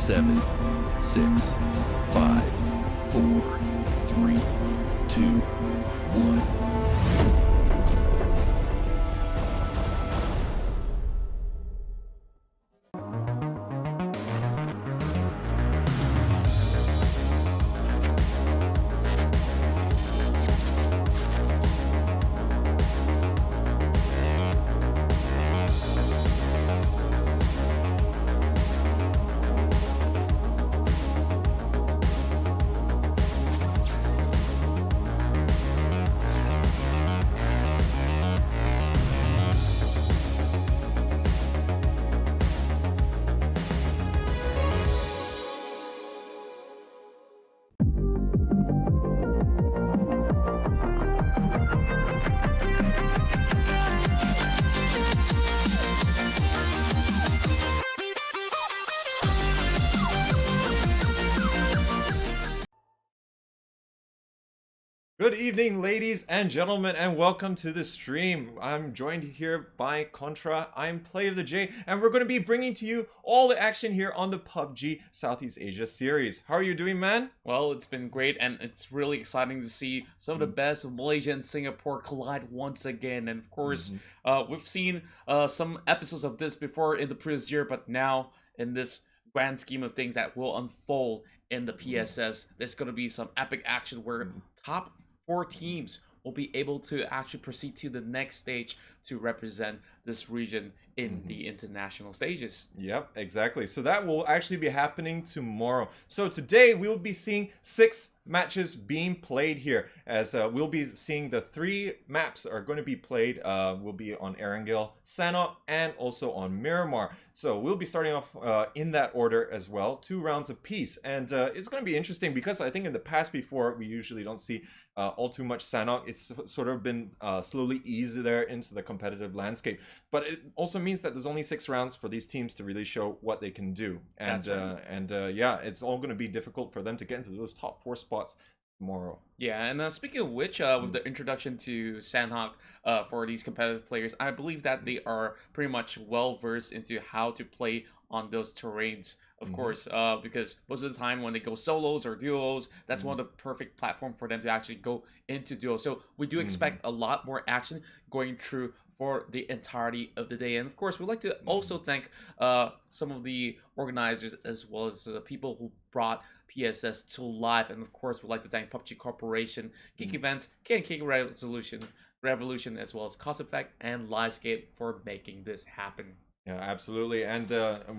7, 6, 5, 4, 3, 2, 1. Good evening, ladies and gentlemen, and welcome to the stream. I'm joined here by Qontra. I'm Play of the J, and we're going to be bringing to you all the action here on the PUBG Southeast Asia series. How are you doing, man? Well, it's been great, and it's really exciting to see some of the best of Malaysia and Singapore collide once again. And of course, Mm-hmm. we've seen some episodes of this before in the previous year, but now in this grand scheme of things that will unfold in the PSS, there's going to be some epic action where top four teams will be able to actually proceed to the next stage to represent this region in Mm-hmm. the international stages. Yep, exactly. So that will actually be happening tomorrow. So today we will be seeing 6 matches being played here, as we'll be seeing the 3 maps are going to be played. Will be on Erangel, Sanhok, and also on Miramar. So we'll be starting off in that order as well, 2 rounds apiece, and it's going to be interesting because I think in the past before we usually don't see all too much Sanhok. It's sort of been slowly eased there into the competitive landscape, but it also means that there's only 6 rounds for these teams to really show what they can do, and That's right. yeah, it's all going to be difficult for them to get into those top 4 spots tomorrow. Yeah, and speaking of which, with the introduction to Sanhok for these competitive players, I believe that they are pretty much well versed into how to play on those terrains. Of Mm-hmm. course, because most of the time when they go solos or duos, that's one of the perfect platform for them to actually go into duo. So we do Mm-hmm. expect a lot more action going through for the entirety of the day. And of course, we'd like to also thank some of the organizers as well as the people who brought PSS to life. And of course, we'd like to thank PUBG Corporation, Geek Mm-hmm. Events, K Revolution, as well as Cost Effect and Livescape for making this happen. Yeah, absolutely, and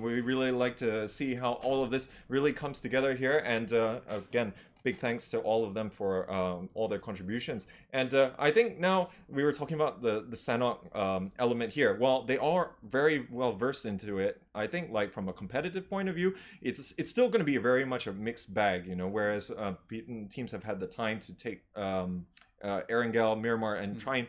we really like to see how all of this really comes together here. And again, big thanks to all of them for all their contributions. And I think now we were talking about the Sanhok element here. Well, they are very well versed into it. I think, like from a competitive point of view, it's still going to be very much a mixed bag, you know. Whereas teams have had the time to take Erangel, Miramar, and try and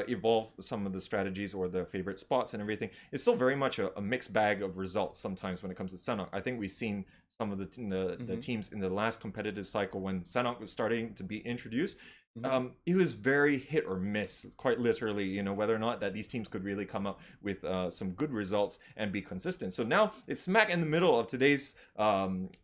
evolve some of the strategies or the favorite spots and everything. It's still very much a mixed bag of results sometimes when it comes to Sanhok. I think we've seen some of the teams in the last competitive cycle when Sanhok was starting to be introduced. It was very hit or miss, quite literally, you know, whether or not that these teams could really come up with some good results and be consistent. So now it's smack in the middle of today's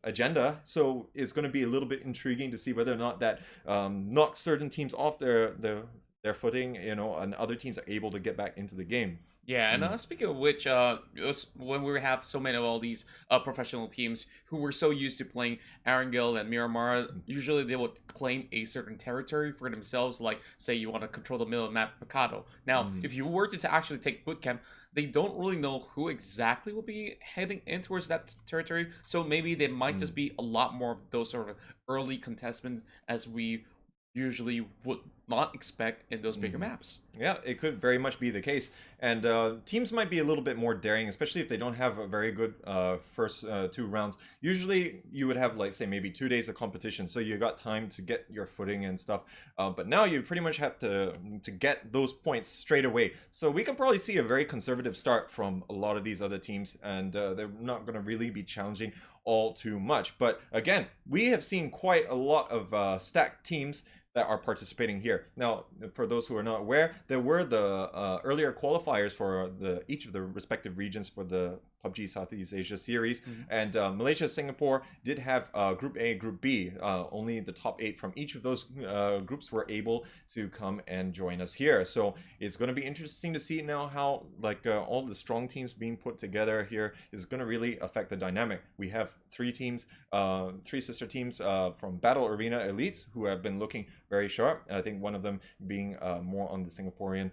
agenda. So it's going to be a little bit intriguing to see whether or not that knocks certain teams off their footing, you know, and other teams are able to get back into the game. Yeah, and Mm. speaking of which, when we have so many of all these professional teams who were so used to playing Erangel and Miramar, usually they would claim a certain territory for themselves. Like, say, you want to control the middle of the map, Picado. Now, Mm. if you were to actually take bootcamp, they don't really know who exactly will be heading in towards that territory. So maybe there might just Mm. be a lot more of those sort of early contestants as we usually would not expect in those bigger Mm. maps. Yeah, it could very much be the case. And teams might be a little bit more daring, especially if they don't have a very good first 2 rounds. Usually, you would have, like, say, maybe 2 days of competition, so you got time to get your footing and stuff. But now you pretty much have to get those points straight away. So we can probably see a very conservative start from a lot of these other teams, and they're not going to really be challenging all too much. But again, we have seen quite a lot of stacked teams that are participating here. Now, for those who are not aware, there were the earlier qualifiers for each of the respective regions for the PUBG Southeast Asia series, and Malaysia, Singapore did have Group A, Group B. Only the top 8 from each of those groups were able to come and join us here. So it's going to be interesting to see now how, like, all the strong teams being put together here is going to really affect the dynamic. We have 3 teams, 3 sister teams from Battle Arena Elites who have been looking very sharp. I think one of them being more on the Singaporean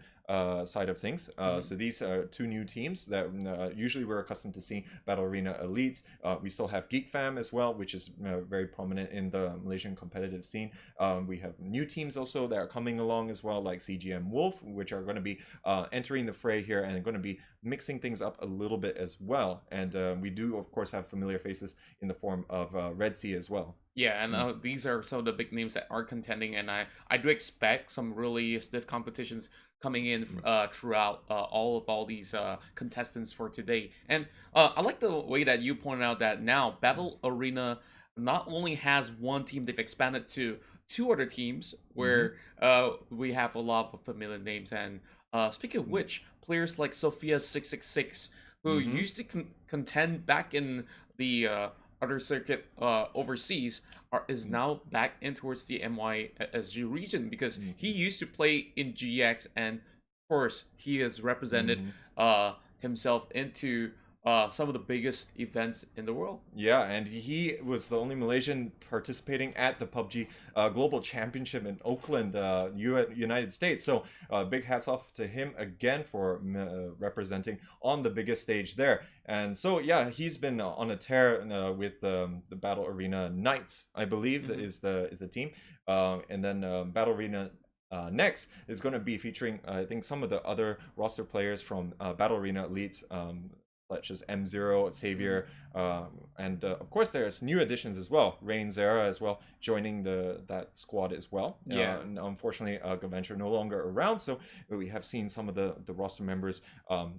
side of things. So these are 2 new teams that usually we're accustomed to seeing Battle Arena Elites. We still have Geek Fam as well, which is very prominent in the Malaysian competitive scene. We have new teams also that are coming along as well, like CGM Wolf, which are going to be entering the fray here and going to be mixing things up a little bit as well. And we do, of course, have familiar faces in the form of Red Sea as well. Yeah, and these are some of the big names that are contending, and I do expect some really stiff competitions coming in throughout all these contestants for today. And I like the way that you pointed out that now Battle Arena not only has one team they've expanded to two other teams where we have a lot of familiar names. And speaking of which, players like Sophia 666, who used to contend back in the other circuit overseas, is now back in towards the MYSG region, because he used to play in GX, and of course he has represented himself into some of the biggest events in the world. Yeah, and he was the only Malaysian participating at the PUBG Global Championship in Oakland, United States. So big hats off to him again for representing on the biggest stage there. And so yeah, he's been on a tear with the Battle Arena Knights, I believe is the team, and then Battle Arena. Next is going to be featuring, I think, some of the other roster players from Battle Arena Elites, such as M0, Savior, and of course there's new additions as well. Rain Zera as well joining that squad as well. Yeah. And unfortunately, Gaventure no longer around, so we have seen some of the roster members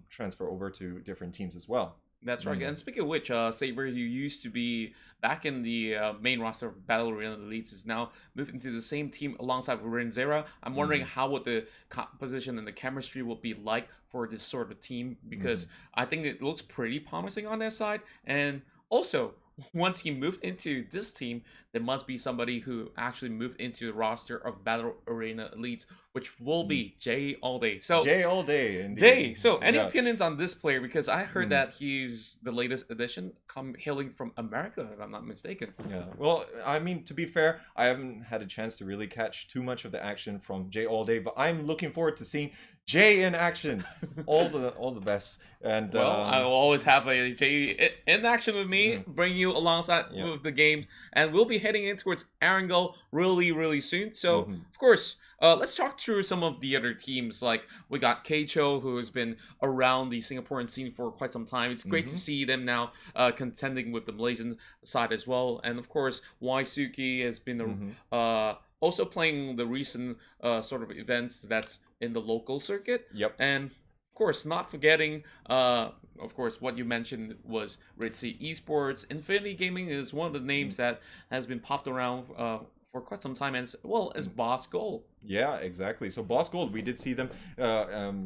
transfer over to different teams as well. That's right. And speaking of which, Saber, who used to be back in the main roster of Battle Arena Elites, is now moved into the same team alongside Renzera. I'm wondering how would the composition and the chemistry will be like for this sort of team, because I think it looks pretty promising on their side. And also, once he moved into this team, there must be somebody who actually moved into the roster of Battle Arena Elites, which will be Jay All Day. So Jay All Day, indeed. Jay, so any opinions on this player? Because I heard that he's the latest addition, hailing from America, if I'm not mistaken. Yeah, well, I mean, to be fair, I haven't had a chance to really catch too much of the action from Jay All Day, but I'm looking forward to seeing Jay in action. all the best. And well, I'll always have a Jay in action with me, bring you alongside with the games, and we'll be heading in towards Erangel really soon. So of course, let's talk through some of the other teams. Like we got Keicho, who has been around the Singaporean scene for quite some time. It's great to see them now contending with the Malaysian side as well. And of course, Waisuki has been also playing the recent sort of events that's in the local circuit. Yep. And of course, not forgetting, of course, what you mentioned was Ritzy Esports. Infinity Gaming is one of the names that has been popped around for quite some time, as well as Boss Gold. Yeah, exactly. So Boss Gold, we did see them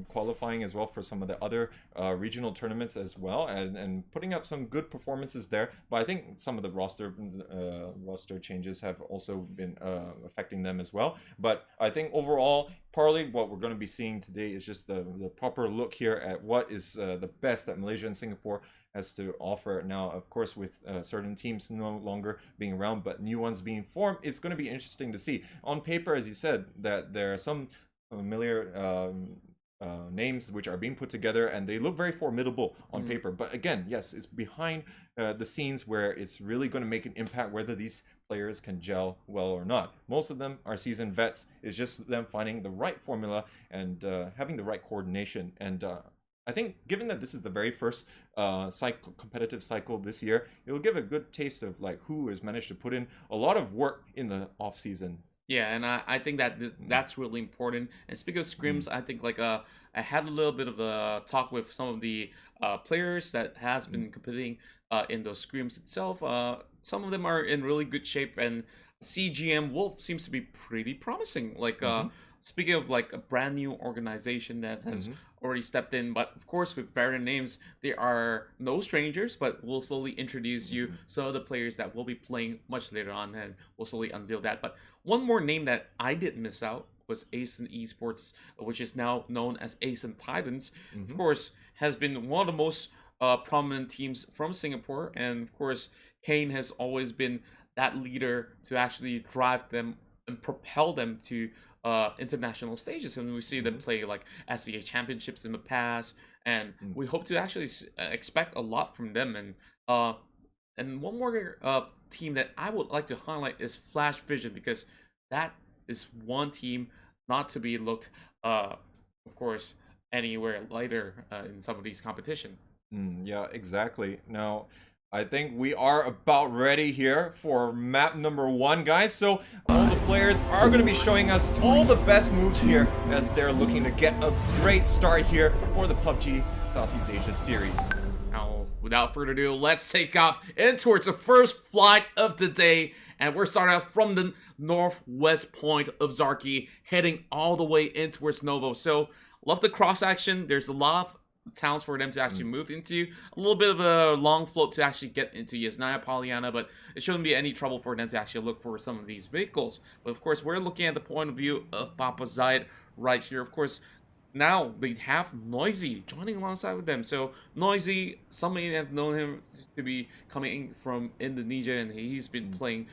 qualifying as well for some of the other regional tournaments as well, and putting up some good performances there. But I think some of the roster changes have also been affecting them as well. But I think overall, partly what we're going to be seeing today is just the proper look here at what is the best that Malaysia and Singapore has to offer now. Of course, with certain teams no longer being around, but new ones being formed, it's going to be interesting to see. On paper, as you said, that there are some familiar names which are being put together, and they look very formidable on paper. But again, yes, it's behind the scenes where it's really going to make an impact whether these players can gel well or not. Most of them are seasoned vets. It's just them finding the right formula and having the right coordination. And I think given that this is the very first competitive cycle this year, it will give a good taste of like who has managed to put in a lot of work in the off season. Yeah, and I think that that's really important. And speaking of scrims, I think like I had a little bit of a talk with some of the players that has been competing in those scrims itself. Some of them are in really good shape, and CGM Wolf seems to be pretty promising. Like speaking of like a brand new organization that has already stepped in, but of course with variant names, they are no strangers, but we'll slowly introduce you some of the players that will be playing much later on, and we'll slowly unveil that. But one more name that I did miss out was Asen Esports, which is now known as Asen Titans. Of course, has been one of the most prominent teams from Singapore, and of course, Kane has always been that leader to actually drive them and propel them to international stages, and we see them play like SCA championships in the past, and we hope to actually expect a lot from them. And one more team that I would like to highlight is Flash Vision, because that is one team not to be looked of course anywhere later in some of these competition. Yeah, exactly. Now I think we are about ready here for map number 1, guys. So all the players are going to be showing us all the best moves here as they're looking to get a great start here for the PUBG Southeast Asia series. Now, without further ado, let's take off in towards the first flight of the day. And we're starting out from the northwest point of Zarki, heading all the way in towards Novo. So, love the cross action. There's a lot of towns for them to actually move into. A little bit of a long float to actually get into Yasnaya Polyana, but it shouldn't be any trouble for them to actually look for some of these vehicles. But of course, we're looking at the point of view of Papa Zayed right here. Of course, now they have Noisy joining alongside with them. So Noisy, some may have known him to be coming from Indonesia, and he's been playing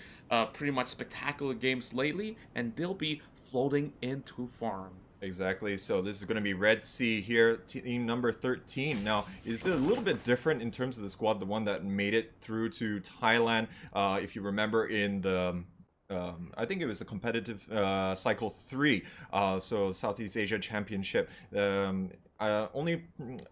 pretty much spectacular games lately, and they'll be floating into farm. Exactly. So this is going to be Red Sea here, team number 13. Now, it's a little bit different in terms of the squad, the one that made it through to Thailand. If you remember in the I think it was the competitive cycle 3, so Southeast Asia Championship. Only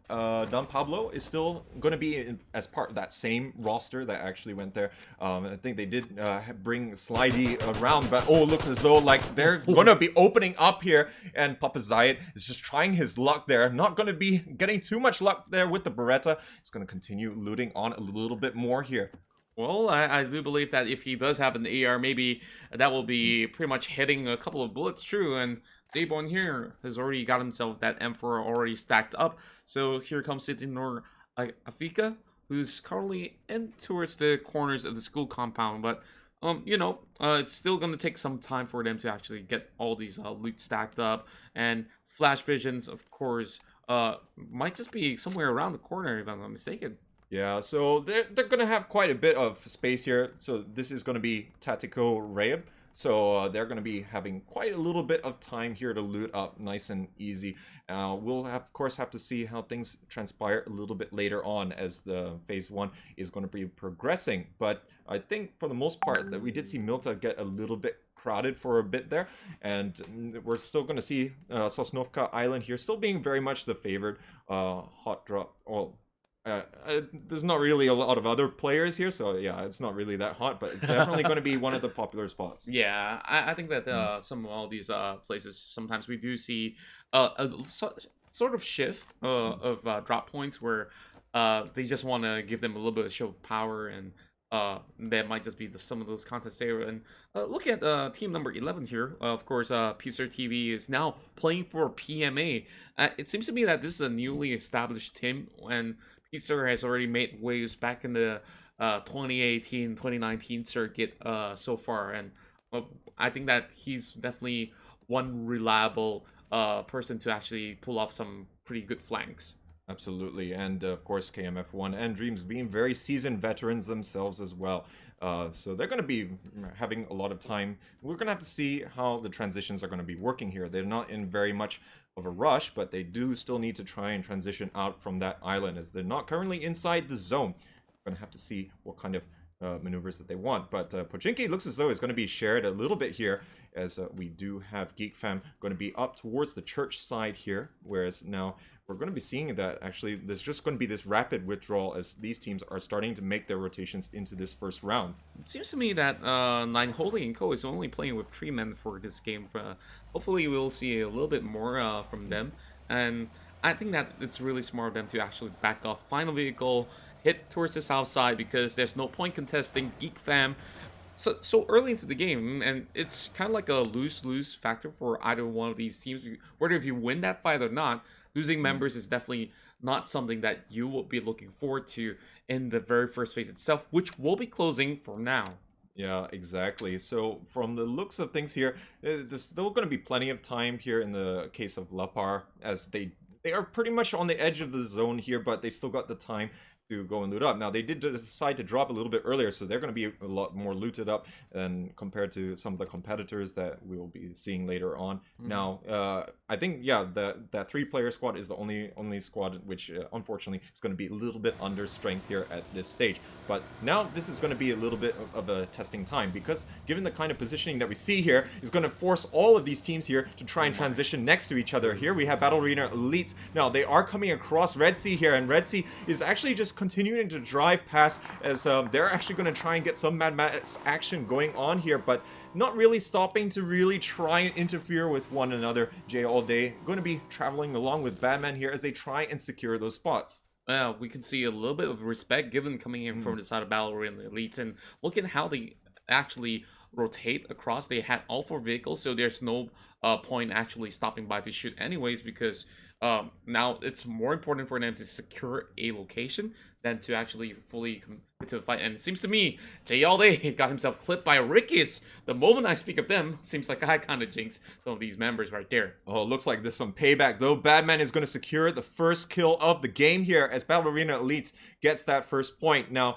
Don Pablo is still going to be as part of that same roster that actually went there. I think they did bring Slidey around, but looks as though like they're going to be opening up here, and Papa Zayed is just trying his luck there. Not going to be getting too much luck there with the Beretta. He's going to continue looting on a little bit more here. Well, I do believe that if he does have an AR, maybe that will be pretty much hitting a couple of bullets true, and Dayborn here has already got himself that Emperor already stacked up. So here comes Sitinor Afika, who's currently in towards the corners of the school compound, but it's still going to take some time for them to actually get all these loot stacked up, and Flash Visions, of course, might just be somewhere around the corner, if I'm not mistaken. Yeah, so they're going to have quite a bit of space here. So this is going to be Tactical Rayab. So they're going to be having quite a little bit of time here to loot up nice and easy. We'll of course have to see how things transpire a little bit later on as the phase 1 is going to be progressing. But I think for the most part that we did see Milta get a little bit crowded for a bit there, and we're still going to see Sosnovka Island here still being very much the favored hot drop. Well, there's not really a lot of other players here, so yeah, it's not really that hot, but it's definitely going to be one of the popular spots. Yeah, I think that some of all these places, sometimes we do see a sort of shift of drop points where they just want to give them a little bit of show of power, and that might just be some of those contests there. And look at team number 11 here. Of course, Pizzer TV is now playing for PMA. It seems to me that this is a newly established team, and Pizzer has already made waves back in the 2018-2019 circuit so far, and I think that he's definitely one reliable person to actually pull off some pretty good flanks. Absolutely, and of course KMF1 and Dreams being very seasoned veterans themselves as well. So they're going to be having a lot of time. We're going to have to see how the transitions are going to be working here. They're not in very much of a rush, but they do still need to try and transition out from that island as they're not currently inside the zone. We're going to have to see what kind of maneuvers that they want. But Pochinki looks as though it's going to be shared a little bit here, as we do have Geek Fam going to be up towards the church side here, whereas now we're going to be seeing that actually there's just going to be this rapid withdrawal as these teams are starting to make their rotations into this first round. It seems to me that Nine Holy and Co is only playing with 3 men for this game. Hopefully we'll see a little bit more from them, and I think that it's really smart of them to actually back off final vehicle, hit towards the south side, because there's no point contesting Geek Fam so early into the game, and it's kind of like a lose-lose factor for either one of these teams. Whether if you win that fight or not, losing members is definitely not something that you will be looking forward to in the very first phase itself, which will be closing for now. Yeah, exactly. So from the looks of things here, there's still going to be plenty of time here in the case of Lapar, as they are pretty much on the edge of the zone here, but they still got the time to go and loot up. Now, they did decide to drop a little bit earlier, so they're going to be a lot more looted up than compared to some of the competitors that we will be seeing later on. Now, I think, yeah, that 3-player squad is the only squad which, unfortunately, is going to be a little bit under strength here at this stage. But now, this is going to be a little bit of a testing time, because given the kind of positioning that we see here, is going to force all of these teams here to try and transition next to each other. Here we have Battle Arena Elites. Now, they are coming across Red Sea here, and Red Sea is actually just continuing to drive past, as they're actually going to try and get some Mad Max action going on here, but not really stopping to really try and interfere with one another. Jay all day going to be traveling along with Batman here as they try and secure those spots. Well, we can see a little bit of respect given coming in from the side of Battle Arena Elites, and look at how they actually rotate across. They had all 4 vehicles, so there's no point actually stopping by to shoot anyways, because now it's more important for them to secure a location than to actually fully commit to a fight. And it seems to me, Jay all day got himself clipped by Ricky's. The moment I speak of them, seems like I kind of jinxed some of these members right there. Oh, it looks like there's some payback though. Badman is going to secure the first kill of the game here as Battle Arena Elites gets that first point. Now,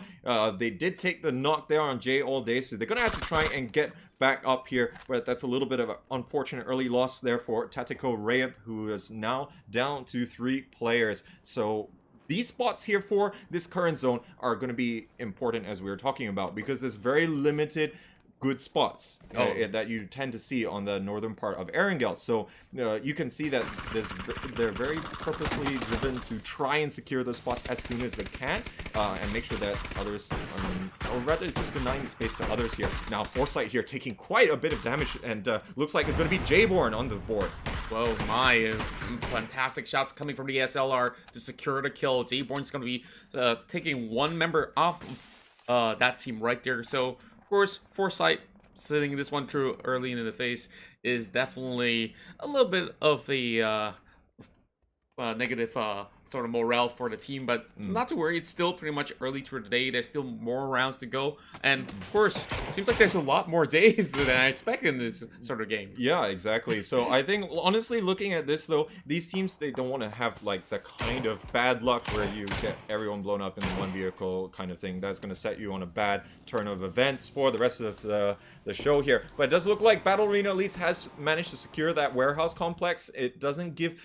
they did take the knock there on Jay all day, so they're going to have to try and get back up here, but that's a little bit of an unfortunate early loss there for Tactico Rayab, who is now down to 3 players. So these spots here for this current zone are going to be important, as we were talking about, because there's very limited good spots that you tend to see on the northern part of Erangel. So you can see that they're very purposely driven to try and secure those spots as soon as they can, and make sure that others, or rather just denying the space to others here. Now Foresight here taking quite a bit of damage, and looks like it's going to be Jayborn on the board. Whoa, my fantastic shots coming from the SLR to secure the kill. Jayborn's going to be taking 1 member off that team right there. So of course, Foresight sitting this one through early into the face is definitely a little bit of a negative sort of morale for the team, but not to worry, it's still pretty much early through the day. There's still more rounds to go, and of course, it seems like there's a lot more days than I expected in this sort of game. Yeah, exactly. So I think, honestly, looking at this though, these teams, they don't want to have like the kind of bad luck where you get everyone blown up in one vehicle kind of thing. That's going to set you on a bad turn of events for the rest of the show here. But it does look like Battle Arena at least has managed to secure that warehouse complex. It doesn't give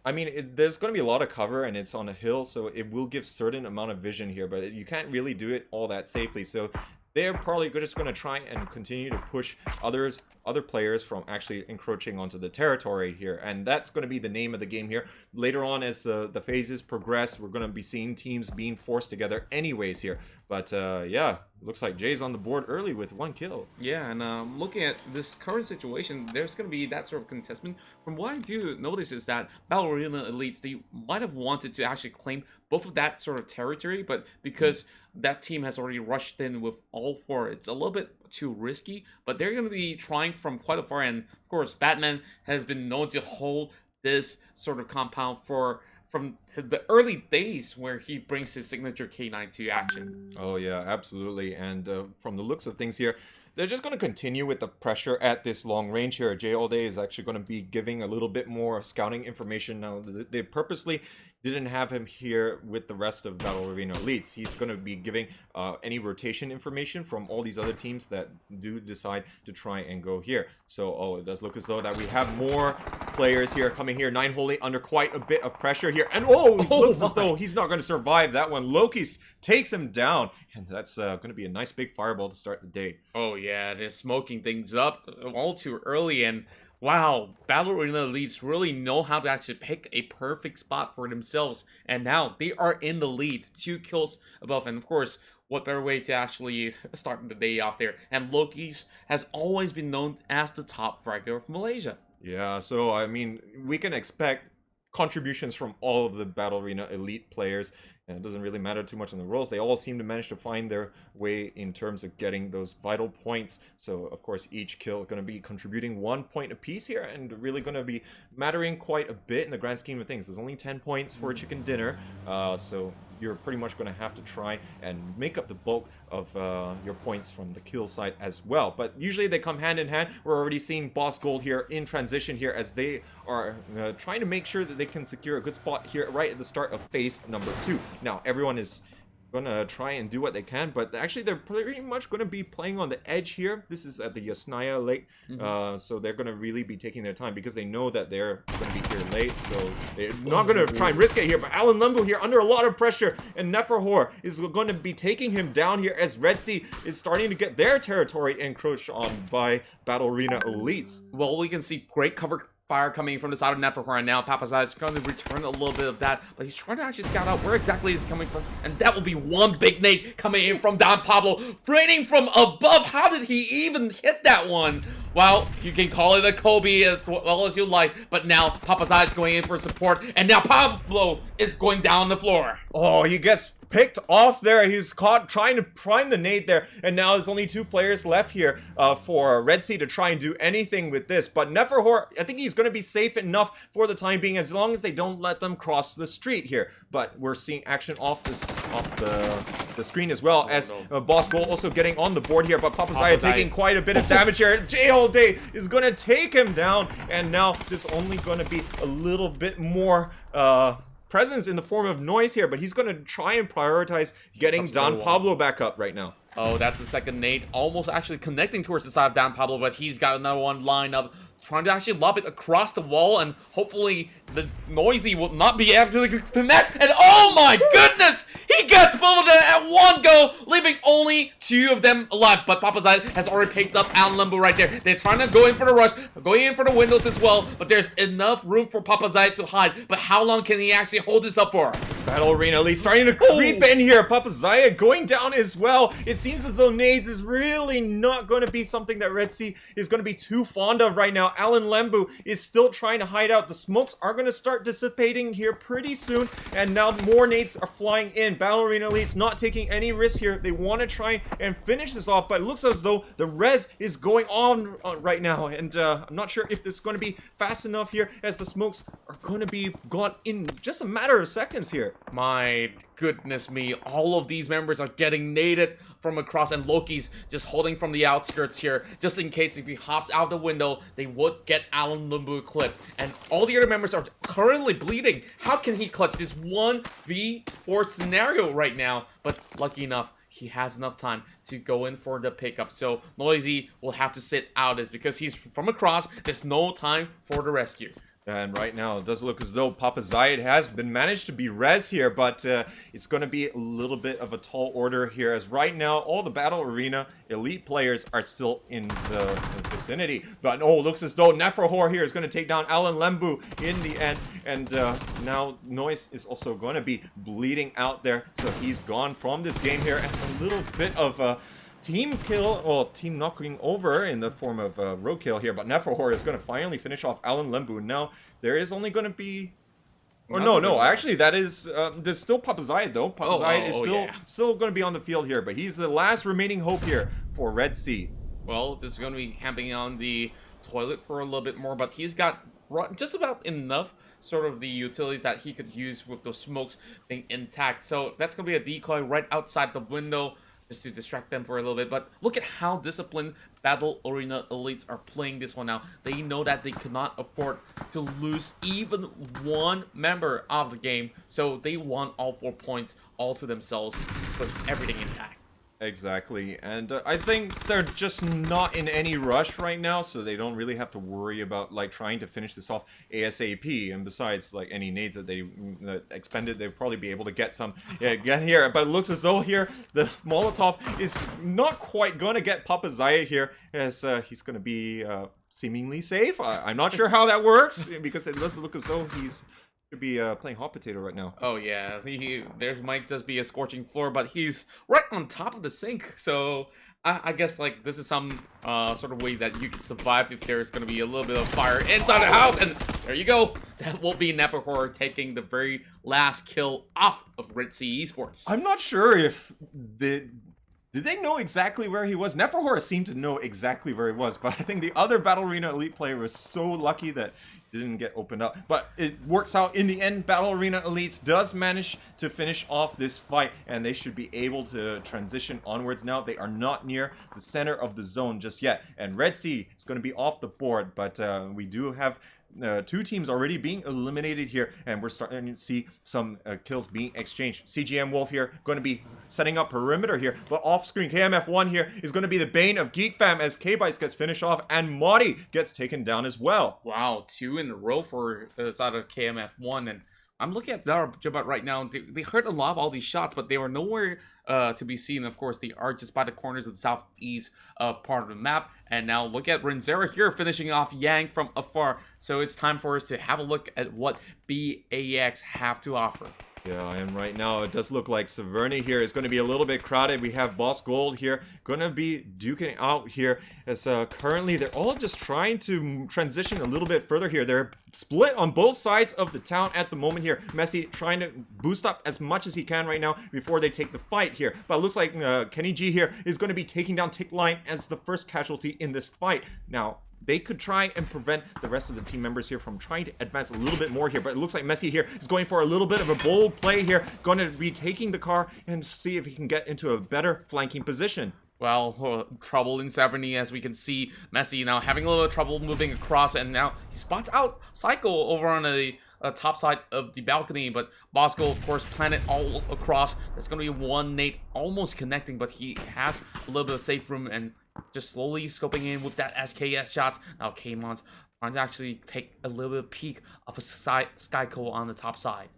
I mean, there's going to be a lot of cover, and it's on a hill, so it will give certain amount of vision here, but you can't really do it all that safely. So they're probably just going to try and continue to push other players from actually encroaching onto the territory here, and that's going to be the name of the game here. Later on, as the phases progress, we're going to be seeing teams being forced together anyways here. But yeah, looks like Jay's on the board early with 1 kill. Yeah, and looking at this current situation, there's going to be that sort of contestment. From what I do notice is that Battle Arena Elites, they might have wanted to actually claim both of that sort of territory, but because that team has already rushed in with all 4, it's a little bit too risky, but they're going to be trying from quite afar, and of course, Batman has been known to hold this sort of compound from the early days where he brings his signature K9 to action. Oh yeah, absolutely. And from the looks of things here, they're just going to continue with the pressure at this long range here. Jay All Day is actually going to be giving a little bit more scouting information. Now, they purposely didn't have him here with the rest of Battle Arena Elites. He's going to be giving any rotation information from all these other teams that do decide to try and go here. So, it does look as though that we have more players here coming here. 9 Holy under quite a bit of pressure here. And it looks as though he's not going to survive that one. Loki's takes him down. And that's going to be a nice big fireball to start the day. Oh yeah, they're smoking things up all too early, and wow, Battle Arena Elites really know how to actually pick a perfect spot for themselves, and now they are in the lead, 2 kills above, and of course, what better way to actually start the day off there. And Loki's has always been known as the top fragger of Malaysia. Yeah, so I mean, we can expect contributions from all of the Battle Arena Elite players, and it doesn't really matter too much on the roles. They all seem to manage to find their way in terms of getting those vital points. So of course each kill is going to be contributing 1 point apiece here, and really going to be mattering quite a bit in the grand scheme of things. There's only 10 points for a chicken dinner, so you're pretty much going to have to try and make up the bulk of your points from the kill side as well. But usually they come hand in hand. We're already seeing Boss Gold here in transition here as they are trying to make sure that they can secure a good spot here right at the start of phase number 2. Now, everyone is gonna try and do what they can, but actually they're pretty much gonna be playing on the edge here. This is at the Yasnaya Lake, so they're gonna really be taking their time because they know that they're gonna be here late, so they're not gonna try and risk it here. But Alan Lumbu here under a lot of pressure, and Neferhor is going to be taking him down here as Red Sea is starting to get their territory encroached on by Battle Arena Elites. Well, we can see great cover fire coming from the side of Neferhor, and now Papazai is going to return a little bit of that, but he's trying to actually scout out where exactly he's coming from, and that will be one big nade coming in from Don Pablo, raining from above. How did he even hit that one? Well, you can call it a Kobe as well as you like, but now Papazai is going in for support, and now Pablo is going down the floor. Oh, he gets picked off there. He's caught trying to prime the nade there, and now there's only 2 players left here for Red Sea to try and do anything with this. But Neferhor, I think he's going to be safe enough for the time being, as long as they don't let them cross the street here. But we're seeing action off the screen as well, as Boss Goal also getting on the board here. But Papazai taking quite a bit of damage here. J-Hole Day is going to take him down, and now there's only going to be a little bit more presence in the form of noise here, but he's going to try and prioritize getting Don Pablo back up right now. Oh, that's the second nade, almost actually connecting towards the side of Don Pablo, but he's got another one lined up, trying to actually lob it across the wall, and hopefully the Noisy will not be able to connect, and oh my goodness! He gets both at one go, leaving only 2 of them alive, but Papazai has already picked up Alan Lembu right there. They're trying to go in for the rush, going in for the windows as well, but there's enough room for Papazai to hide, but how long can he actually hold this up for? Battle Arena Elite starting to creep in here. Papazaya going down as well. It seems as though nades is really not going to be something that Red Sea is going to be too fond of right now. Alan Lembu is still trying to hide out. The smokes are going to start dissipating here pretty soon, and now more nades are flying in. Battle Arena Elite's not taking any risk here. They want to try and finish this off, but it looks as though the res is going on right now, and I'm not sure if this is going to be fast enough here, as the smokes are going to be gone in just a matter of seconds here. My goodness me, all of these members are getting naded from across, and Loki's just holding from the outskirts here, just in case if he hops out the window, they would get Alan Lumbu clipped. And all the other members are currently bleeding. How can he clutch this 1v4 scenario right now? But lucky enough, he has enough time to go in for the pickup. So Noisy will have to sit out this because he's from across. There's no time for the rescue. And right now, it does look as though Papazai has been managed to be res here, but it's going to be a little bit of a tall order here, as right now, all the Battle Arena Elite players are still in the vicinity. But oh, looks as though Neferhor here is going to take down Alan Lembu in the end, and now Noise is also going to be bleeding out there, so he's gone from this game here, and a little bit of team kill, or team knocking over in the form of roadkill here, but Neferhor is going to finally finish off Alan Lembu. Now, there is only going to be... Or no, actually, that is... there's still Papazai, though. Papazai is still going to be on the field here, but he's the last remaining hope here for Red Sea. Well, just going to be camping on the toilet for a little bit more, but he's got just about enough sort of the utilities that he could use with those smokes being intact. So that's going to be a decoy right outside the window, just to distract them for a little bit. But look at how disciplined Battle Arena Elites are playing this one now. They know that they cannot afford to lose even one member of the game, so they want all 4 points all to themselves with everything intact. Exactly, and I think they're just not in any rush right now, so they don't really have to worry about like trying to finish this off ASAP. And besides, like any nades that they expended, they'll probably be able to get some again here. But it looks as though here the Molotov is not quite gonna get Papazaya here, as he's gonna be seemingly safe. I'm not sure how that works, because it does look as though he's to be playing hot potato right now. Oh yeah, there might just be a scorching floor, but he's right on top of the sink, so I guess like this is some sort of way that you can survive if there's going to be a little bit of fire inside the house, and there you go. That will be Neferhor taking the very last kill off of Red Sea Esports. I'm not sure if did they know exactly where he was? Neferhor seemed to know exactly where he was, but I think the other Battle Arena Elite player was so lucky that didn't get opened up. But it works out in the end. Battle Arena Elites does manage to finish off this fight, and they should be able to transition onwards now. They are not near the center of the zone just yet, and Red Sea is going to be off the board, but we do have 2 teams already being eliminated here, and we're starting to see some kills being exchanged. CGM Wolf here going to be setting up perimeter here, but off screen KMF1 here is going to be the bane of Geek Fam, as K-Bites gets finished off and Modi gets taken down as well. Wow, 2 in a row for the side of KMF1, and I'm looking at their Jabot right now. They heard a lot of all these shots, but they were nowhere to be seen. Of course, they are just by the corners of the southeast part of the map. And now look at Renzera here finishing off Yang from afar. So it's time for us to have a look at what BAX have to offer. Yeah, and right now it does look like Severny here is going to be a little bit crowded. We have Boss Gold here going to be duking out here as currently they're all just trying to transition a little bit further here. They're split on both sides of the town at the moment here. Messi trying to boost up as much as he can right now before they take the fight here. But it looks like Kenny G here is going to be taking down Tick Line as the first casualty in this fight. Now, they could try and prevent the rest of the team members here from trying to advance a little bit more here. But it looks like Messi here is going for a little bit of a bold play here. Going to be taking the car and see if he can get into a better flanking position. Well, trouble in 70, as we can see. Messi now having a little bit of trouble moving across. And now he spots out Psycho over on the top side of the balcony. But Bosco, of course, planted all across. That's going to be one Nate almost connecting. But he has a little bit of safe room and just slowly scoping in with that SKS shots. Now K-Mon's trying to actually take a little bit of peek of a Skyco on the top side.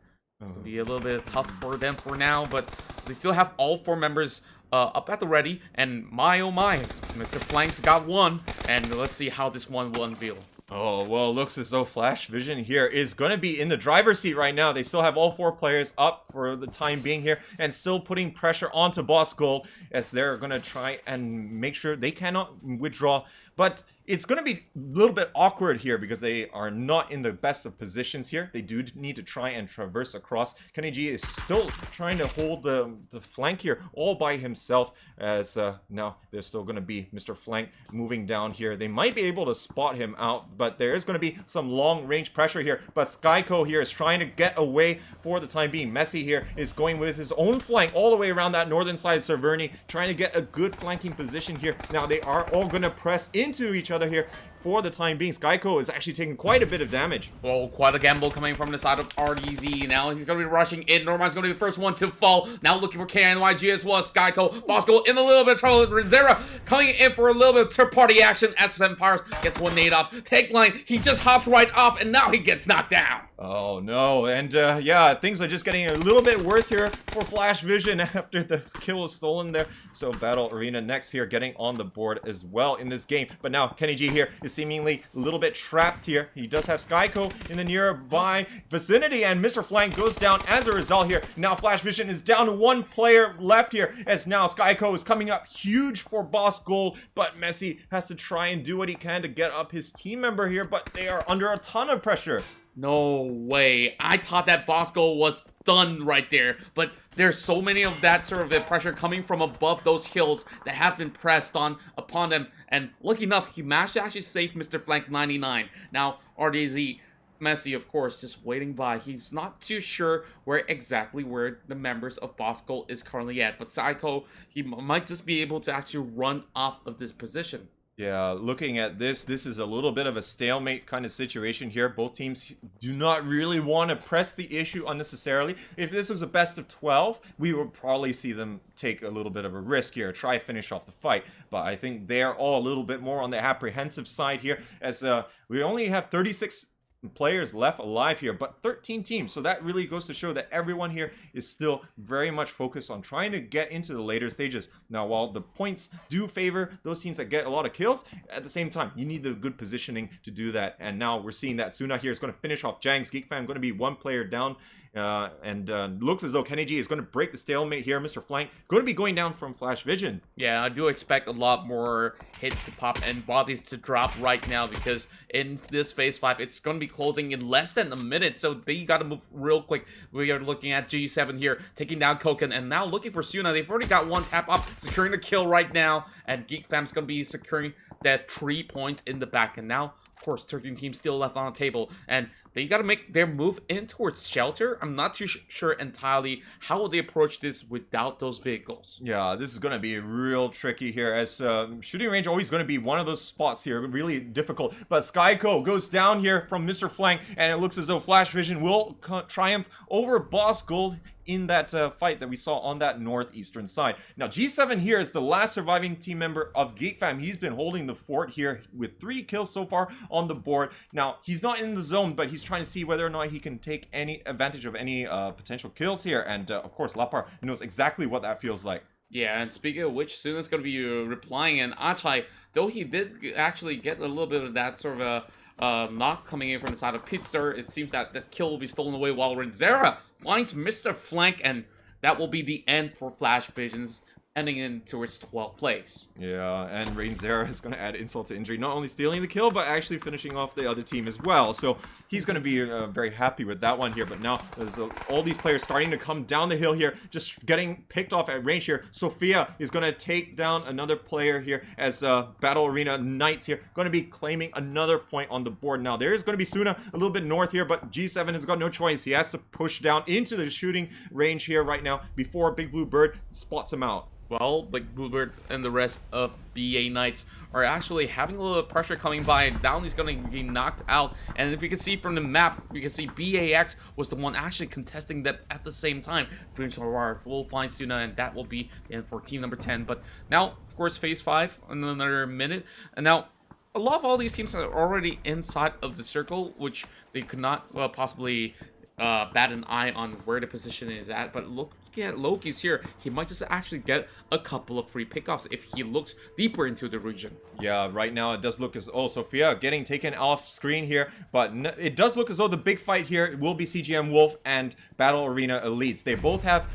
It's going to be a little bit tough for them for now, but they still have all 4 members up at the ready. And my oh my, Mr. Flanks got one. And let's see how this one will unveil. Oh, well, it looks as though Flash Vision here is going to be in the driver's seat right now. They still have all 4 players up for the time being here and still putting pressure onto Boss Gold as they're going to try and make sure they cannot withdraw. But it's going to be a little bit awkward here because they are not in the best of positions here. They do need to try and traverse across. Kenny G is still trying to hold the flank here all by himself as now there's still going to be Mr. Flank moving down here. They might be able to spot him out, but there is going to be some long-range pressure here. But Skyco here is trying to get away for the time being. Messi here is going with his own flank all the way around that northern side of Severny, trying to get a good flanking position here. Now they are all going to press into each other here for the time being. Skyco is actually taking quite a bit of damage. Well, quite a gamble coming from the side of RDZ. Now he's going to be rushing in. Norman's going to be the first one to fall. Now looking for KNYG as well. Skyco, Bosco in a little bit of trouble. Renzera coming in for a little bit of third-party action. SM Fires gets one nade off. Take line, he just hops right off, and now he gets knocked down. Oh no, and yeah, things are just getting a little bit worse here for Flash Vision after the kill is stolen there. So Battle Arena next here getting on the board as well in this game. But now Kenny G here is seemingly a little bit trapped here. He does have Skyco in the nearby vicinity, and Mr. Flank goes down as a result here. Now Flash Vision is down to 1 player left here as now Skyco is coming up huge for Boss Gold, but Messi has to try and do what he can to get up his team member here, but they are under a ton of pressure. No way. I thought that Bosco was done right there, but there's so many of that sort of pressure coming from above those hills that have been pressed upon them, and lucky enough, he managed to actually save Mr. Flank 99. Now, RDZ, Messi, of course, just waiting by. He's not too sure where the members of Bosco is currently at, but Psycho, he might just be able to actually run off of this position. Yeah, looking at this is a little bit of a stalemate kind of situation here. Both teams do not really want to press the issue unnecessarily. If this was a best of 12, we would probably see them take a little bit of a risk here, try to finish off the fight. But I think they're all a little bit more on the apprehensive side here, as we only have 36 players left alive here, but 13 teams, so that really goes to show that everyone here is still very much focused on trying to get into the later stages. Now, while the points do favor those teams that get a lot of kills, at the same time you need the good positioning to do that, and now we're seeing that Suna here is going to finish off Jang's Geek Fan, going to be 1 player down, and looks as though Kenny G is going to break the stalemate here. Mr. Flank going to be going down from Flash Vision. Yeah, I do expect a lot more hits to pop and bodies to drop right now, because in this phase 5 it's going to be closing in less than a minute, so they got to move real quick. We are looking at G7 here taking down Koken, and now looking for Suna. They've already got 1 tap up, securing the kill right now, and Geek Fam's going to be securing that 3 points in the back. And now, of course, 13 teams still left on the table, and they got to make their move in towards shelter. I'm not too sure entirely how will they approach this without those vehicles. Yeah, this is going to be real tricky here, as shooting range always going to be one of those spots here, really difficult. But Skyco goes down here from Mr. Flank, and it looks as though Flash Vision will triumph over Boss Gold in that fight that we saw on that northeastern side. Now, G7 here is the last surviving team member of Geek Fam. He's been holding the fort here with 3 kills so far on the board. Now, he's not in the zone, but he's trying to see whether or not he can take any advantage of any potential kills here. And of course, Lapar knows exactly what that feels like. Yeah, and speaking of which, soon is going to be replying, and Achai, though he did actually get a little bit of that sort of a knock coming in from the side of Pitstar, it seems that the kill will be stolen away while Renzera finds Mr. Flank, and that will be the end for Flash Visions, ending in towards 12th place. Yeah, and Renzera is going to add insult to injury, not only stealing the kill, but actually finishing off the other team as well. So he's going to be very happy with that one here. But now there's all these players starting to come down the hill here, just getting picked off at range here. Sophia is going to take down another player here as Battle Arena Knights here going to be claiming another point on the board. Now there is going to be Suna a little bit north here, but G7 has got no choice. He has to push down into the shooting range here right now before Big Blue Bird spots him out. Well, like Bluebird and the rest of BA Knights are actually having a little pressure coming by. Downey's going to be knocked out. And if you can see from the map, you can see BAX was the one actually contesting that at the same time. Dreams will find Suna, and that will be the end for team number 10. But now, of course, phase 5 in another minute. And now, a lot of all these teams are already inside of the circle, which they could not possibly bat an eye on where the position is at. But look at Loki's here. He might just actually get a couple of free pickoffs if he looks deeper into the region. Yeah, right now it does look as Sophia getting taken off screen here, but it does look as though the big fight here will be CGM Wolf and Battle Arena Elites. They both have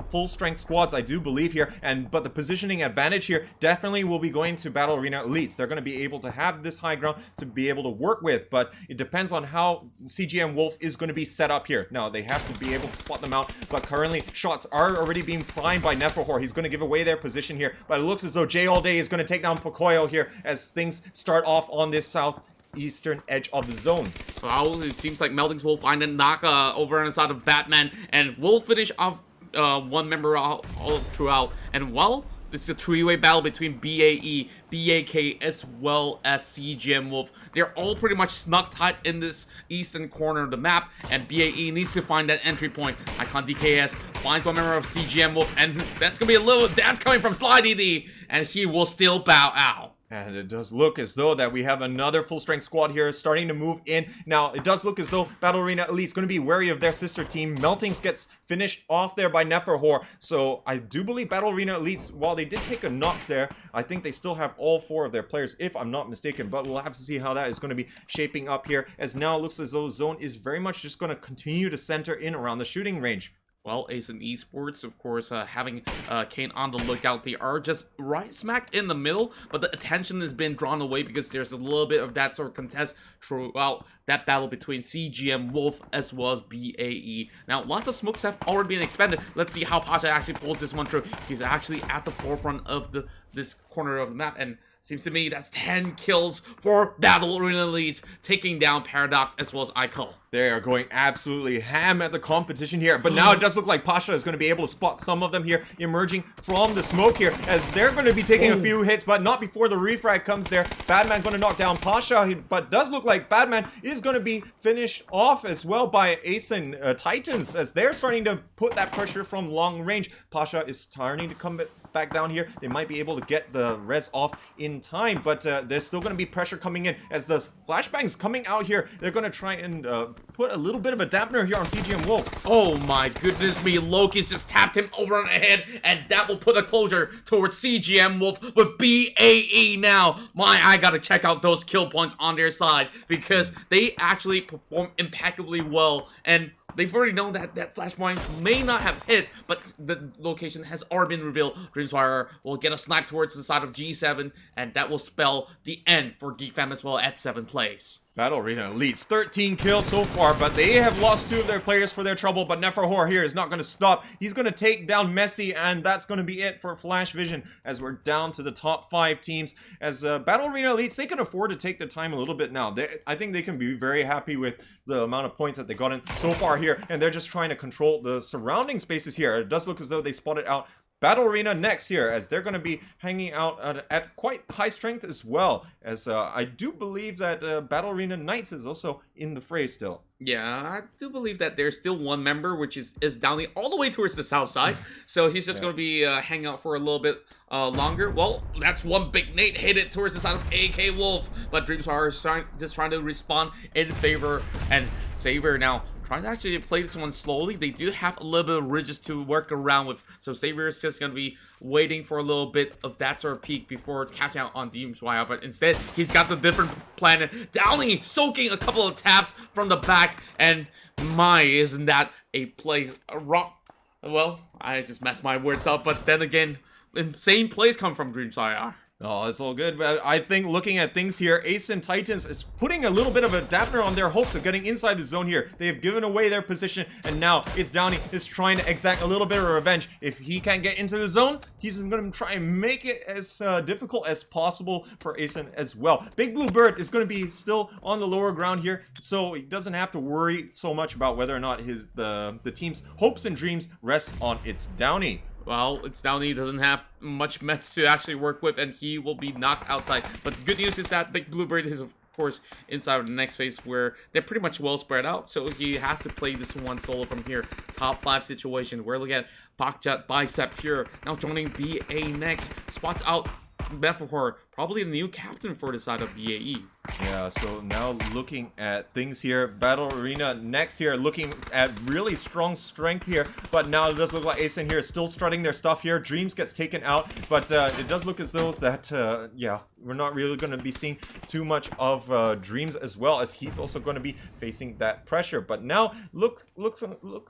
full strength squads, I do believe here, but the positioning advantage here definitely will be going to Battle Arena Elites. They're going to be able to have this high ground to be able to work with, but it depends on how CGM Wolf is going to be set up here. Now they have to be able to spot them out, but currently shots are already being primed by Neferhor. He's going to give away their position here, but it looks as though Jay All Day is going to take down Pocoyo here as things start off on this southeastern edge of the zone. Well, it seems like Meldings will find a knock over on the side of Batman, and will finish off one member all throughout. And well, it's a three-way battle between BAE, BAK, as well as CGM Wolf. They're all pretty much snuck tight in this eastern corner of the map, and BAE needs to find that entry point. Icon DKS finds one member of CGM Wolf, and that's going to be a little dance coming from Sly DD, and he will still bow out. And it does look as though that we have another full-strength squad here starting to move in. Now, it does look as though Battle Arena Elite's going to be wary of their sister team. Meltings gets finished off there by Neferhor. So I do believe Battle Arena Elites, while they did take a knock there, I think they still have all 4 of their players, if I'm not mistaken. But we'll have to see how that is going to be shaping up here, as now it looks as though Zone is very much just going to continue to center in around the shooting range. Well, Ace and Esports, of course, having Kane on the lookout. They are just right smack in the middle, but the attention has been drawn away because there's a little bit of that sort of contest throughout that battle between CGM Wolf as well as BAE. Now, lots of smokes have already been expended. Let's see how Pasha actually pulls this one through. He's actually at the forefront of this corner of the map, and seems to me that's 10 kills for Battle Arena Elites, taking down Paradox as well as Icol. They are going absolutely ham at the competition here, but now it does look like Pasha is going to be able to spot some of them here emerging from the smoke here, and they're going to be taking a few hits, but not before the refrag comes there. Badman going to knock down Pasha, but does look like Badman is going to be finished off as well by Ace and Titans, as they're starting to put that pressure from long range. Pasha is starting to come back down here. They might be able to get the res off in time, but there's still going to be pressure coming in as the flashbangs coming out here. They're going to try and put a little bit of a dampener here on CGM Wolf. Oh my goodness me, Loki's just tapped him over on the head, and that will put a closure towards CGM Wolf with BAE now. I gotta check out those kill points on their side, because they actually perform impeccably well, and they've already known that flashpoint may not have hit, but the location has already been revealed. Dreamswire will get a snipe towards the side of G7, and that will spell the end for Geek Fam as well at 7th place. Battle Arena Elites, 13 kills so far, but they have lost 2 of their players for their trouble, but Neferhor here is not going to stop. He's going to take down Messi, and that's going to be it for Flash Vision, as we're down to the top 5 teams. As Battle Arena Elites, they can afford to take their time a little bit now. I think they can be very happy with the amount of points that they got in so far here, and they're just trying to control the surrounding spaces here. It does look as though they spotted out Battle Arena next here, as they're going to be hanging out at quite high strength as well, as I do believe that Battle Arena Knights is also in the fray still. Yeah, I do believe that there's still one member, which is down all the way towards the south side. So he's just going to be hanging out for a little bit longer. Well, that's one big Nate hit it towards the side of AK Wolf. But Dreams are just trying to respond in favor. And Savior now trying to actually play this one slowly. They do have a little bit of ridges to work around with, so Savior is just gonna be waiting for a little bit of that sort of peak before catching out on Demon's Wire, but instead he's got the different plan. Downing soaking a couple of taps from the back, and my, isn't that a place a rock? Well, I just messed my words up, but then again, insane plays come from Dream's IR. Oh, it's all good, but I think looking at things here, Ace and Titans is putting a little bit of a damper on their hopes of getting inside the zone here. They have given away their position, and now it's Downey is trying to exact a little bit of revenge. If he can't get into the zone, he's going to try and make it as difficult as possible for Ace as well. Big Blue Bird is going to be still on the lower ground here, so he doesn't have to worry so much about whether or not the team's hopes and dreams rest on its Downey. Well, it's Downey doesn't have much mets to actually work with, and he will be knocked outside. But the good news is that Big Bluebird is, of course, inside of the next phase where they're pretty much well spread out. So he has to play this one solo from here. Top 5 situation. We're looking at Pakjat, Bicep here. Now joining BA next. Spots out Bethor, probably the new captain for the side of BAE. Yeah, so now looking at things here, Battle Arena next here, looking at really strong strength here, but now it does look like Asen here is still strutting their stuff here. Dreams gets taken out, but it does look as though that, yeah, we're not really going to be seeing too much of Dreams, as well as he's also going to be facing that pressure. But now looks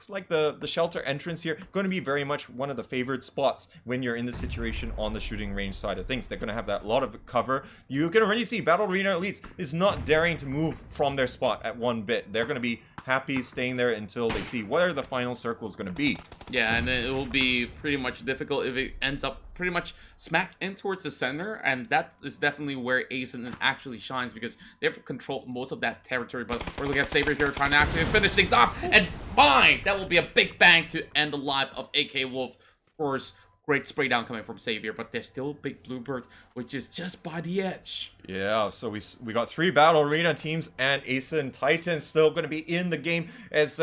like the shelter entrance here going to be very much one of the favored spots when you're in the situation on the shooting range side of things. They're going to have that lot of cover. You can already see Battle Arena Elites is not daring to move from their spot at one bit. They're going to be happy staying there until they see where the final circle is going to be. Yeah, and it will be pretty much difficult if it ends up pretty much smack in towards the center, and that is definitely where Asen actually shines because they've controlled most of that territory. But we're looking at Saber here trying to actually finish things off, and bang! That will be a big bang to end the life of AK Wolf. Of course, great spray down coming from Savior, but there's still Big Bluebird, which is just by the edge. Yeah, so we got 3 Battle Arena teams, and Ace and Titan still going to be in the game, as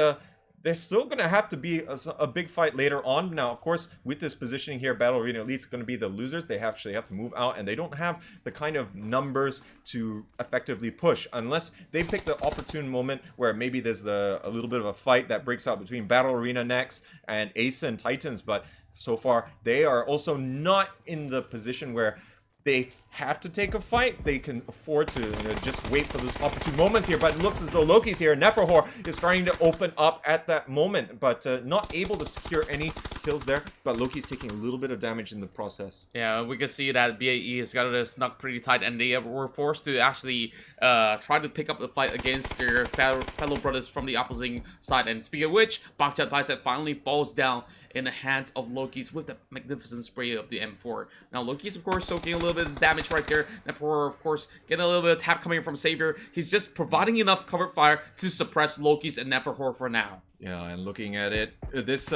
there's still going to have to be a big fight later on. Now, of course, with this positioning here, Battle Arena Elite's going to be the losers. They actually have to move out, and they don't have the kind of numbers to effectively push unless they pick the opportune moment where maybe there's a little bit of a fight that breaks out between Battle Arena next and Ace and Titans. But so far, they are also not in the position where they have to take a fight. They can afford to just wait for those opportune moments here. But it looks as though Loki's here. Neferhor is starting to open up at that moment, but not able to secure any kills there. But Loki's taking a little bit of damage in the process. Yeah, we can see that BAE has got it snuck pretty tight, and they were forced to actually try to pick up the fight against their fellow brothers from the opposing side. And speaking of which, Bakchat Bicep finally falls down in the hands of Loki's with the magnificent spray of the M4. Now, Loki's, of course, soaking a little bit of damage right there. Neferhor, of course, getting a little bit of tap coming from Savior. He's just providing enough cover fire to suppress Loki's and Neferhor for now. Yeah, and looking at it, this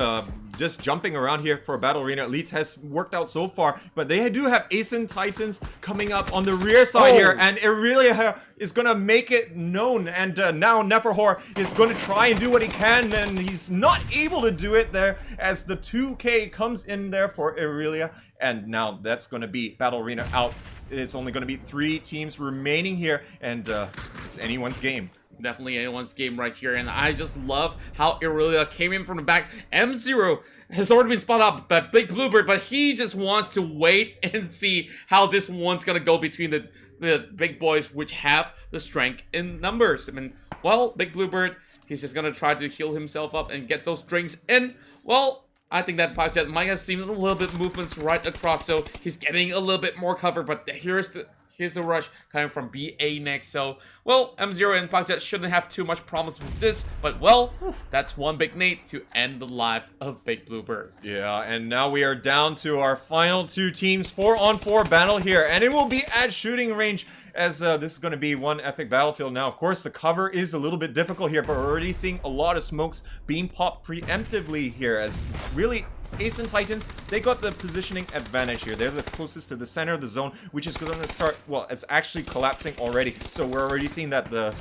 just jumping around here for Battle Arena Elites has worked out so far, but they do have Asen Titans coming up on the rear side here, and Aurelia is going to make it known, and now Neferhor is going to try and do what he can, and he's not able to do it there as the 2K comes in there for Aurelia, and now that's going to be Battle Arena out. It's only going to be 3 teams remaining here, and it's anyone's game. Definitely anyone's game right here, and I just love how Aurelia came in from the back. M0 has already been spot up by Big Bluebird, but he just wants to wait and see how this one's gonna go between the big boys, which have the strength in numbers. I mean, well, Big Bluebird, he's just gonna try to heal himself up and get those drinks in. Well, I think that Pakjat might have seen a little bit movements right across, so he's getting a little bit more cover, but here's the rush coming from BA next. So, well, M0 and Pakjat shouldn't have too much problems with this, but, well, that's one big nade to end the life of Big Bluebird. Yeah, and now we are down to our final 2 teams, 4-on-4 battle here, and it will be at shooting range, as this is going to be one epic battlefield. Now, of course, the cover is a little bit difficult here, but we're already seeing a lot of smokes being popped preemptively here, as really Ace and Titans, they got the positioning advantage here. They're the closest to the center of the zone, which is going to start, well, it's actually collapsing already. So we're already seeing that the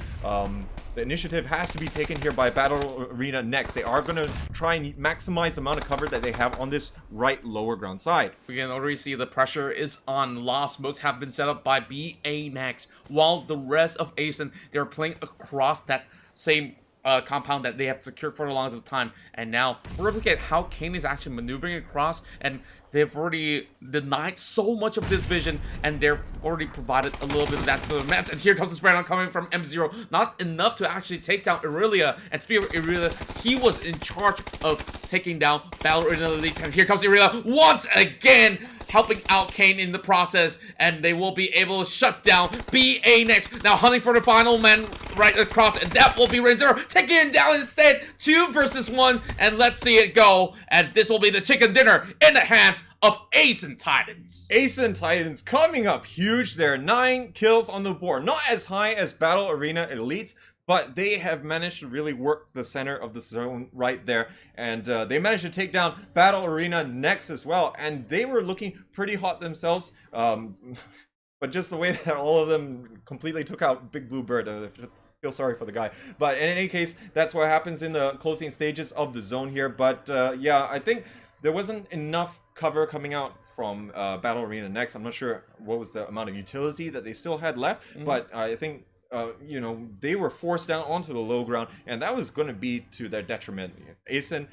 initiative has to be taken here by Battle Arena next. They are going to try and maximize the amount of cover that they have on this right lower ground side. We can already see the pressure is on. Lost smokes have been set up by BA next, while the rest of Asen, they're playing across that same compound that they have secured for the longest of time. And now we're looking at how Kane is actually maneuvering across, and they've already denied so much of this vision, and they've already provided a little bit of that to the Mets. And here comes the spread on coming from M0. Not enough to actually take down Irelia. And speaking of Irelia, he was in charge of taking down Battle Arena Elites. And here comes Irelia once again, helping out Kane in the process, and they will be able to shut down BA next. Now hunting for the final man right across, and that will be Rain0 taking him down instead. 2 versus 1, and let's see it go. And this will be the chicken dinner in the hands of Ace and Titans. Ace and Titans coming up huge there. 9 kills on the board. Not as high as Battle Arena Elites, but they have managed to really work the center of the zone right there. And they managed to take down Battle Arena next as well. And they were looking pretty hot themselves. But just the way that all of them completely took out Big Blue Bird, I feel sorry for the guy. But in any case, that's what happens in the closing stages of the zone here. But yeah, I think there wasn't enough cover coming out from Battle Arena next. I'm not sure what was the amount of utility that they still had left. But I think you know, they were forced down onto the low ground, and that was going to be to their detriment. Asen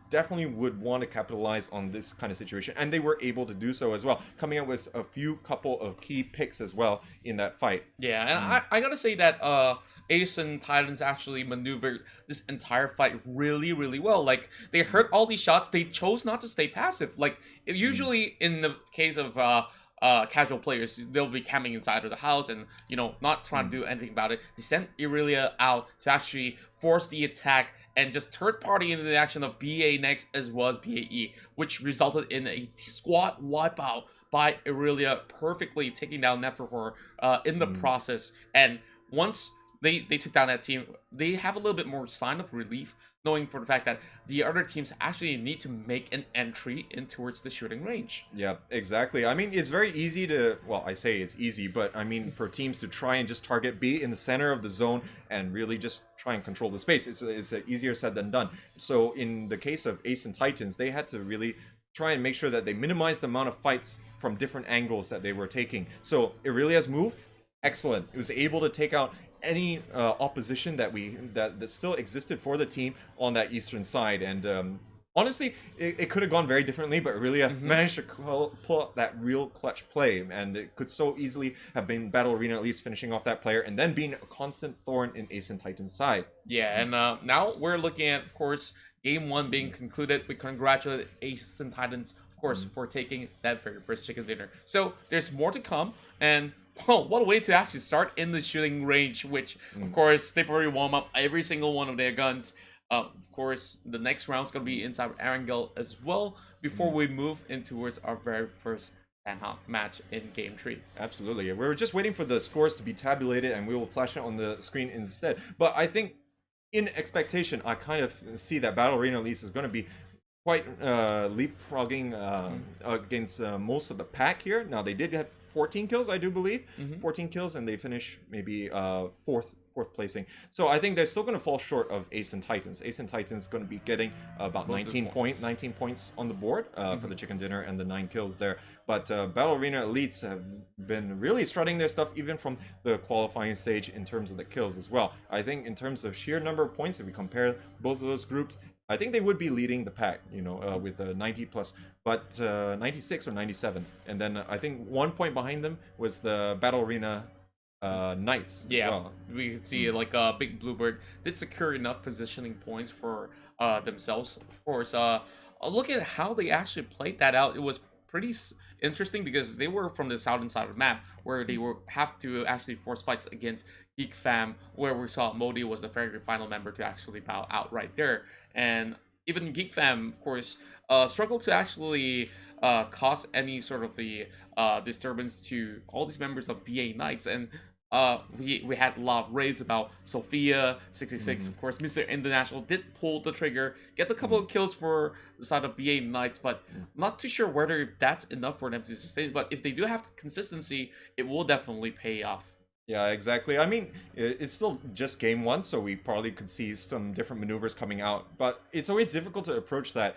definitely would want to capitalize on this kind of situation, and they were able to do so as well, coming up with a couple of key picks as well in that fight. Yeah, and I gotta say that Ace and Titans actually maneuvered this entire fight really, really well. Like, they heard all these shots, they chose not to stay passive. Like, usually in the case of casual players, they'll be camping inside of the house and, you know, not trying to do anything about it. They sent Irelia out to actually force the attack and just third party into the action of BA next as well as BAE, which resulted in a squad wipeout by Irelia, perfectly taking down Neferhor in the process. And once they took down that team, they have a little bit more sign of relief, knowing for the fact that the other teams actually need to make an entry in towards the shooting range. Yeah, exactly. I mean, it's very easy to, well, I say it's easy, but I mean, for teams to try and just target B in the center of the zone and really just try and control the space, it's easier said than done. So in the case of Ace and Titans, they had to really try and make sure that they minimize the amount of fights from different angles that they were taking. So Irelia's move, excellent. It was able to take out any opposition that still existed for the team on that eastern side, and honestly, it could have gone very differently, but Irelia managed to pull up that real clutch play, and it could so easily have been Battle Arena at least finishing off that player, and then being a constant thorn in Ace and Titan's side. Yeah, and now we're looking at, of course, Game 1 being concluded. We congratulate Ace and Titans, of course, for taking that very first chicken dinner. So there's more to come, and oh, what a way to actually start in the shooting range, which, of course, they've already warmed up every single one of their guns. Of course, the next round's going to be inside Erangel as well, before we move in towards our very first Sanhok match in Game 3. Absolutely. We're just waiting for the scores to be tabulated, and we will flash it on the screen instead. But I think, in expectation, I kind of see that Battle Arena at least is going to be quite leapfrogging against most of the pack here. Now, they did have 14 kills, I do believe. 14 kills, and they finish maybe fourth placing. So I think they're still going to fall short of Ace and Titans. Ace and Titans going to be getting about 19 points on the board for the chicken dinner and the 9 kills there. But Battle Arena Elites have been really strutting their stuff even from the qualifying stage in terms of the kills as well. I think in terms of sheer number of points, if we compare both of those groups, I think they would be leading the pack, you know, with 90 plus, but 96 or 97. And then I think 1 point behind them was the Battle Arena Knights as well. We could see like Big Bluebird did secure enough positioning points for themselves. Of course, look at how they actually played that out. It was pretty interesting because they were from the southern side of the map, where they were have to actually force fights against Geek Fam, where we saw Modi was the very final member to actually bow out right there. And even Geek Fam, of course, struggled to actually cause any sort of the disturbance to all these members of BA Knights. And we had a lot of raves about Sophia 66. Of course, Mr. International did pull the trigger, get a couple of kills for the side of BA Knights, but not too sure whether that's enough for them to sustain. But if they do have consistency, it will definitely pay off. Yeah, exactly. I mean, it's still just game one, so we probably could see some different maneuvers coming out. But it's always difficult to approach that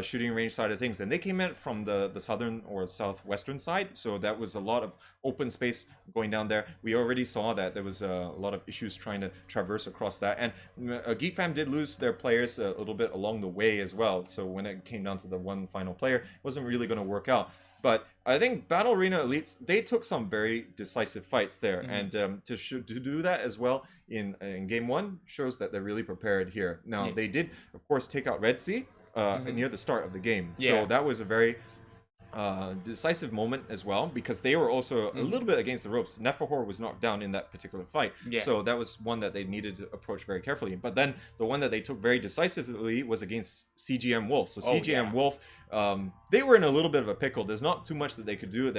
shooting range side of things. And they came in from the southern or southwestern side, so that was a lot of open space going down there. We already saw that there was a lot of issues trying to traverse across that. And Geek Fam did lose their players a little bit along the way as well. So when it came down to the one final player, it wasn't really going to work out. But I think Battle Arena Elites, they took some very decisive fights there, and to do that as well in game one shows that they're really prepared here. Now they did, of course, take out Red Sea near the start of the game, so that was a very decisive moment as well, because they were also a little bit against the ropes. Neferhor was knocked down in that particular fight, so that was one that they needed to approach very carefully. But then the one that they took very decisively was against CGM Wolf. So CGM Wolf, they were in a little bit of a pickle. There's not too much that they could do.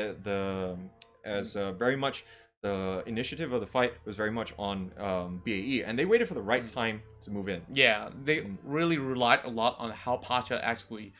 Very much the initiative of the fight was very much on BAE, and they waited for the right time to move in. Yeah, they really relied a lot on how Pasha actually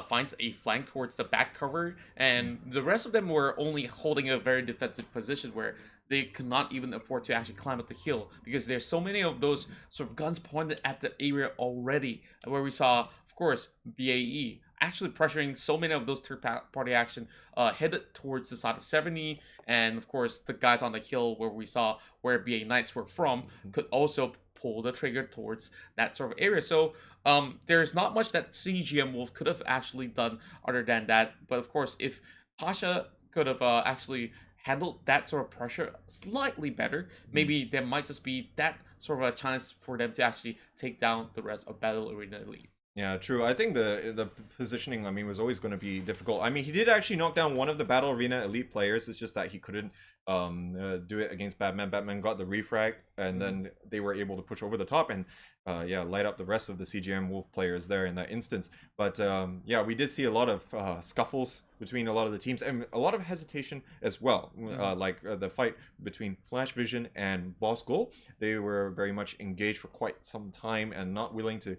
finds a flank towards the back cover, and the rest of them were only holding a very defensive position where they could not even afford to actually climb up the hill, because there's so many of those sort of guns pointed at the area already, where we saw, of course, BAE actually pressuring so many of those third-party action headed towards the side of 70, and of course the guys on the hill where we saw where BAE Knights were from could also pull the trigger towards that sort of area. So there's not much that CGM Wolf could have actually done other than that. But of course, if Pasha could have actually handled that sort of pressure slightly better, maybe there might just be that sort of a chance for them to actually take down the rest of Battle Arena Elite. Yeah, true. I think the positioning, I mean, was always going to be difficult. I mean, he did actually knock down one of the Battle Arena Elite players. It's just that he couldn't do it against Batman. Batman got the refrag, and then they were able to push over the top and light up the rest of the CGM Wolf players there in that instance. But yeah, we did see a lot of scuffles between a lot of the teams, and a lot of hesitation as well. Like the fight between Flash Vision and Boss Goal, they were very much engaged for quite some time and not willing to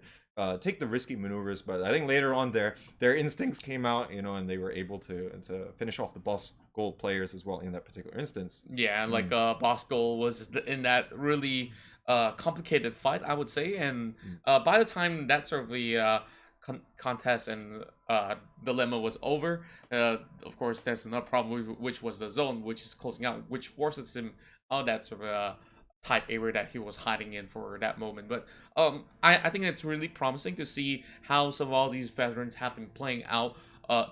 take the risky maneuvers. But I think later on their instincts came out, you know, and they were able to finish off the Boss Goal players as well in that particular instance. Yeah, like Boss Goal was in that really complicated fight, I would say, and by the time that sort of the contest and dilemma was over, of course there's another problem, which was the zone, which is closing out, which forces him out that sort of type area that he was hiding in for that moment. But I think it's really promising to see how some of all these veterans have been playing out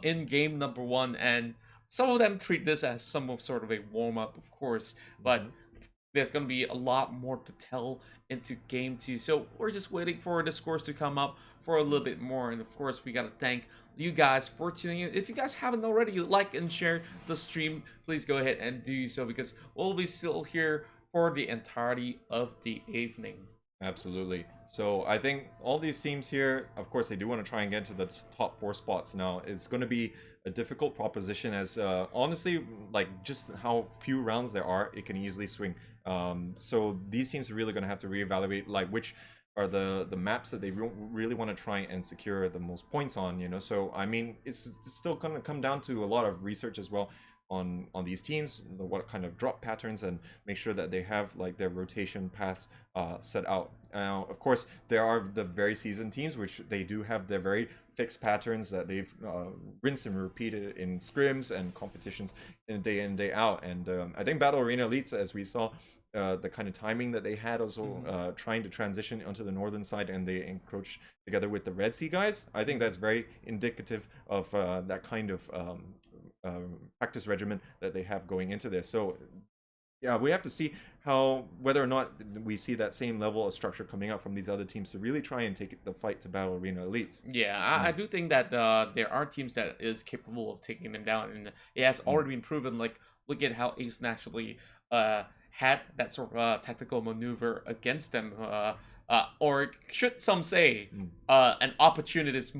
in game number one, and some of them treat this as some sort of a warm-up, of course, but there's going to be a lot more to tell into game two. So we're just waiting for the scores to come up for a little bit more. And of course, we got to thank you guys for tuning in. If you guys haven't already, like and share the stream, please go ahead and do so, because we'll be still here for the entirety of the evening. Absolutely. So I think all these teams here, of course, they do want to try and get to the top 4 spots now. It's going to be a difficult proposition, as honestly, like just how few rounds there are, it can easily swing. So these teams are really going to have to reevaluate, like, which are the maps that they really want to try and secure the most points on, you know. So I mean, it's still going to come down to a lot of research as well on these teams, what kind of drop patterns, and make sure that they have like their rotation paths set out. Now, of course, there are the very seasoned teams, which they do have their very fixed patterns that they've rinsed and repeated in scrims and competitions in day out. And I think Battle Arena Elites, as we saw, the kind of timing that they had, also trying to transition onto the northern side, and they encroach together with the Red Sea guys. I think that's very indicative of that kind of practice regimen that they have going into this. So yeah, we have to see whether or not we see that same level of structure coming out from these other teams to really try and take the fight to Battle Arena Elites. Yeah, I do think that there are teams that is capable of taking them down, and it has already been proven. Like, look at how Ace actually had that sort of tactical maneuver against them, or should some say, an opportunist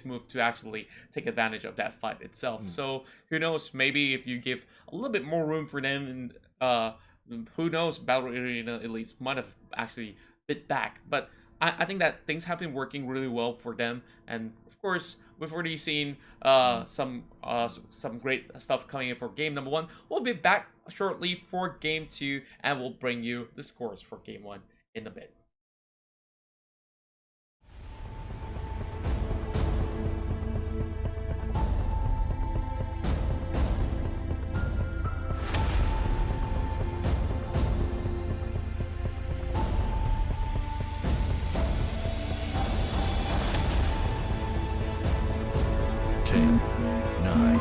move to actually take advantage of that fight itself. So who knows? Maybe if you give a little bit more room for them, and who knows? Battle Arena Elites might have actually bit back. But I think that things have been working really well for them, and of course we've already seen some great stuff coming in for game number 1. We'll be back shortly for game 2, and we'll bring you the scores for game 1 in a bit. Ten, 9,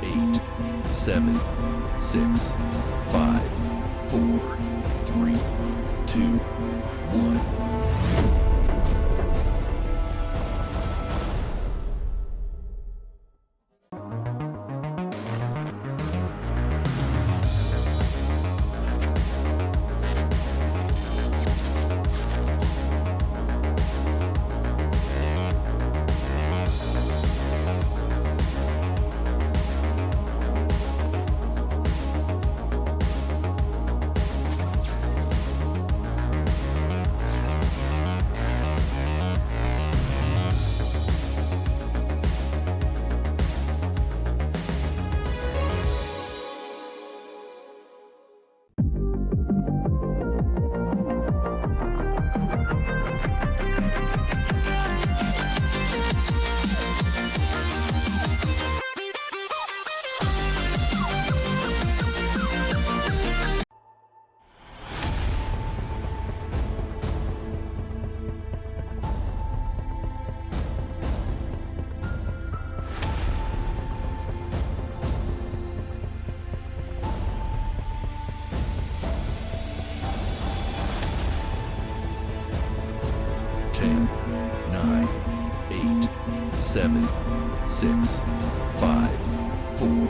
8, 7, 6, 5, 4, 3, 2, 1. Ten, 9, 8, 7, 6, 5, 4,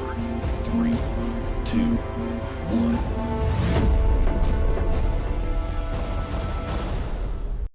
3, 2, 1.